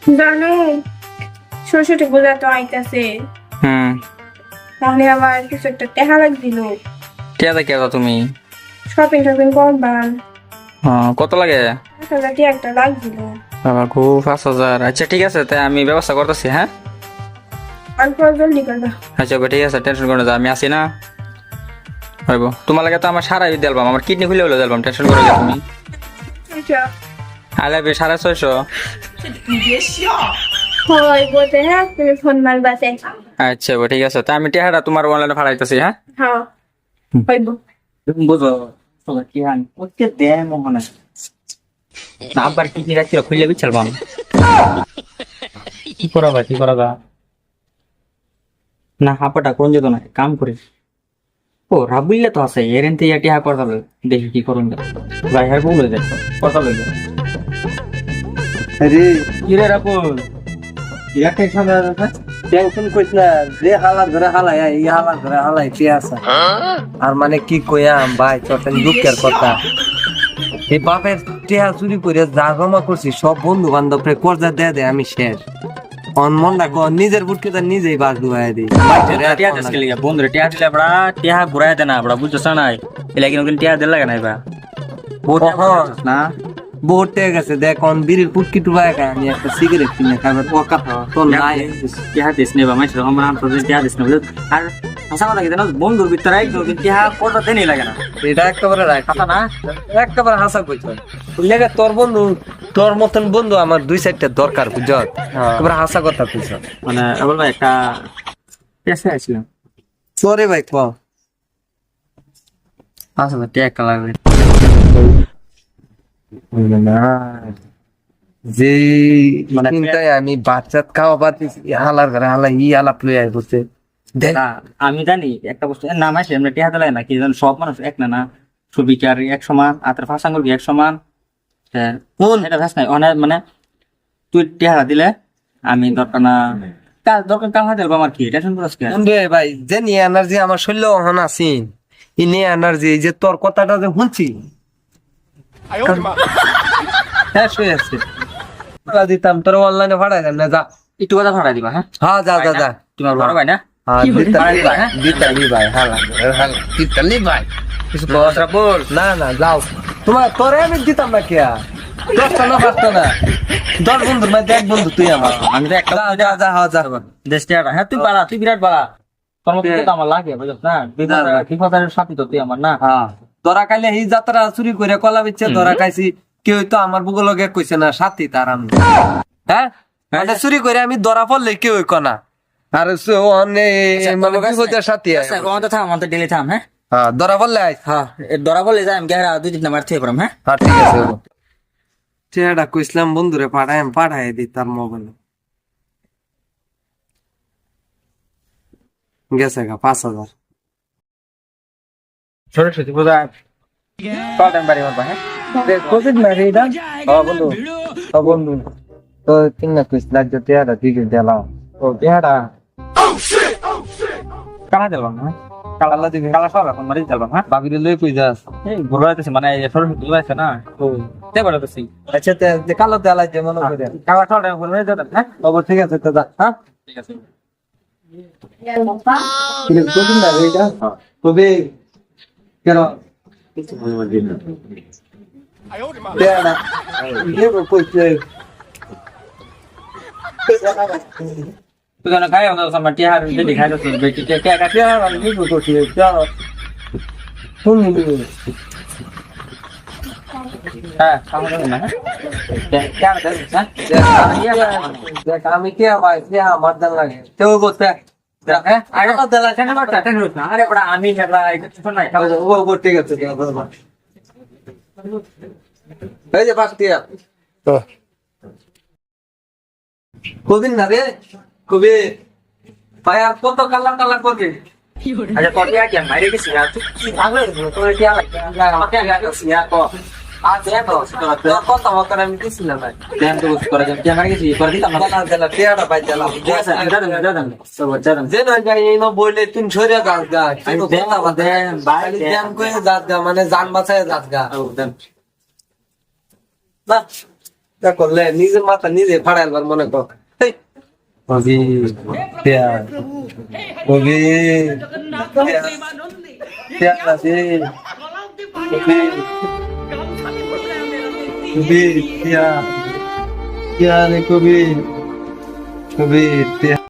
জানো শ্বশুরটি বলে তো আইতাছে, হুম। তাহলে আমার কিছু একটা টাকা লাগছিল, টিয়া দেখে দাও তুমি। শপিং টপিং করবার। কত লাগে? 5,000 টাকা একটা লাগছিল। বাবা গো, 5,000। আচ্ছা ঠিক আছে, তাই আমি ব্যবস্থা করতেছি। হ্যাঁ অল্প জলদি করবা। আচ্ছা ঠিক আছে, টেনশন করো না, আমি আসি না। হইব তোমার লাগে তো আমার সারা ঈদ অ্যালবাম, আমার কিডনি খুলে হলো অ্যালবাম, টেনশন করো না তুমি। আচ্ছা আই লাভ ইউ 650। হয় বলতে, হ্যাঁ তুমি ফোন মারবাতে। আচ্ছা ঠিক আছে, তা আমি টিয়াটা তোমার অনলাইনে ফাড়াইতেছি। হ্যাঁ হ্যাঁ হইব। তুমি বুঝো কি হান ওকে দে মোহনা না, আবার কি রাখছিল খুলে বিছাল বাম। কি করাবা না, হাপাটা কোন যেত না, কাম করে। ও রাবুল্লে তো আছে এরেনতে ইয়াটি হা কথা বলে, দেখি কি করুন যাই হার বলে যায় কথা বলে। আরে কি রে রাবুল, ইয়াকে খানা টেনশন কইছ না, যে হালাত ধরে হালাই এই হালাত ধরে হালাই কে আছে আর মানে কি কইয়াম ভাই, চটেন দুঃখের কথা। এই বাপের টেহা চুরি করে যা জমা করছি সব বন্ধু বান্ধব রে কর্জা দে আমি শেষ। মনটা নিজের বুটকে তো নিজেই বাস ডুবাই দিই। টিয়া দেশ কে লিগা বন্ধুরে টিয়া দিলে বড়া টিয়া ঘুরাই দে না বড়া, বুঝছস না? এলা কিনো কিন টিয়া দিল লাগে না বা না বহুত টেক আছে দেখ, বিড়ির পুটকি টুবাই খায়, আমি একটা সিগারেট কিনে খাবার পকা খাওয়া তোর নাই। টিয়া দেশ নেবা মাইছে আমরা তো টিয়া দেশ নেব। আর হাসা কথা কি জানো, বন্ধুর ভিতরে একদম টিয়া কোটা দেনই লাগে না। এটা একেবারে রাখ কথা না, একেবারে হাসা কইছ। লেগে তোর বন্ধু, তোর মতন বন্ধু আমার 2-4টা দরকার বুঝছ, একেবারে হাসা কথা কইছ। মানে বল ভাই একটা পেছে আইছিল সরি ভাই ক আসলে টিয়া একটা লাগবে যে মানে চিন্তায় আমি বাচ্চাত খাওয়া পাচ্ছি, হালার ঘরে হালা ই আলাপ লই আই বসে দেখ। না আমি জানি একটা বস্তু নাম আসে আমরা টিয়া দিলাই না, কি জানো সব মানুষ এক না, না সুবিচার এক সমান, আতের ফাঁসাঙ্গুর এক সমান। কোন এটা ভাস নাই অনেক মানে তুই টিয়া দিলে আমি দরকার না দরকার কাম হাতে আমার কি টেনশন করিস কেন? কোন রে ভাই, যে নিয়ে এনার্জি আমার শরীরে অহন আছিন, ই নিয়ে এনার্জি যে তোর কথাটা যে শুনছি হ্যাঁ শুয়ে আসছে দিতাম তোর অনলাইনে ভাড়াই দেন না, যা একটু কথা ভাড়া দিবা। হ্যাঁ হ্যাঁ যা যা যা তোমার বড় ভাই না হ্যাঁ দিতালি ভাই হালা হালা দিতালি ভাই কিছু কথা বল। না না যাও, তোমার তোরে আমি দিতাম না কে 10টা না 5টা না 10 বন্ধুর মধ্যে এক বন্ধু তুই আমার। আমি তো একটা যা যা যা হ্যাঁ যা দেশ টিয়া হ্যাঁ তুই বাড়া, তুই বিরাট বাড়া, তোর মতো তো আমার লাগে বুঝছ না, বিপদের সাথী তো তুই আমার না। হ্যাঁ ধরা খাইলে এই যাত্রা চুরি করে কলা বিচ্ছে ধরা খাইছি, কেউ তো আমার বুকে লগে কইছে না সাথী তার আমি। হ্যাঁ মানে চুরি করে আমি ধরা পড়লে কেউ কনা আর মানে বিপদের সাথী আমাদের থাম, আমাদের ডেলি থাম। হ্যাঁ হ্যাঁ ধরা পড়লে আইস। হ্যাঁ ধরা বললে যাই আমি গেরা 2-3 নাম্বার থেকে পড়াম। হ্যাঁ হ্যাঁ ঠিক আছে চেহারা কইছিলাম বন্ধুরে পাঠাই দিই তার মোবাইলে গেছে গা 5,000। সরস্বতী পূজা কল টাইম বাড়ি মারবা। হ্যাঁ কোভিড না রে এটা বন্ধু বন্ধু তো চিন্তা কইছিলাম যে চেহারা দিকে দিলাম ও বিহারা কানা দিলাম না, কালা দিবি কালা সব এখন মারি দিলাম। হ্যাঁ বাবিরে লই কই যাস। এই ঘুরে যাইতেছি মানে এই সরস্বতী পূজা আছে না, তো তে বলতেছি আচ্ছা তে কালো তেলাই যে মনে করে কালা সব টাইম ঘুরে যাবেন। হ্যাঁ খবর ঠিক আছে তো যা। হ্যাঁ ঠিক আছে। কোভিড না রে এটা কবে কেন চেহারা ইয়ে কইছে তুই কেন খাই আমাদের সামনে টিহার যদি খাই তো বেটি কে কে কে আমি কি করছি শুনি হ্যাঁ খাওয়া যাবে না। হ্যাঁ কেন দেখ আমি কে ভাই কে আমার দান লাগে তেও বলতে হ্যাঁ আরে তো দেলা কেন মারতা কেন না, আরে বড় আমি হেলা কিছু নাই খাও। ও ঠিক আছে এই যে বাস্তিয়া কবিন না রে কবি ভাই আর কত কালার কালার করবে। আচ্ছা তোর টিয়া কি মাইরে গেছি আর তুই কি ভালো তোর টিয়া লাগে আমাকে গেছি আর তো আর দেখো তোর কত মত আমি কিছু না ভাই দেন তো করে দেন টিয়া মাইরে গেছি করে দিতাম না। দিলা টিয়াটা ভাই দিলা ঠিক আছে দাদা সব দাদা যে না যাই এই ন বইলে তুই ছড়িয়া গাছ গা আমি কিন্তু দেন কথা দেন ভাই জ্ঞান কই জাত গা মানে জান বাঁচায় জাত গা দেন না চিন্তা করলে নিজের মাথা নিজে ফাড়াইবার মনে কর হেই, কবির পেয়ার কবির পেয়ার আছে কবির কবির পেয়ার পেয়ার কবির কবির পেয়ার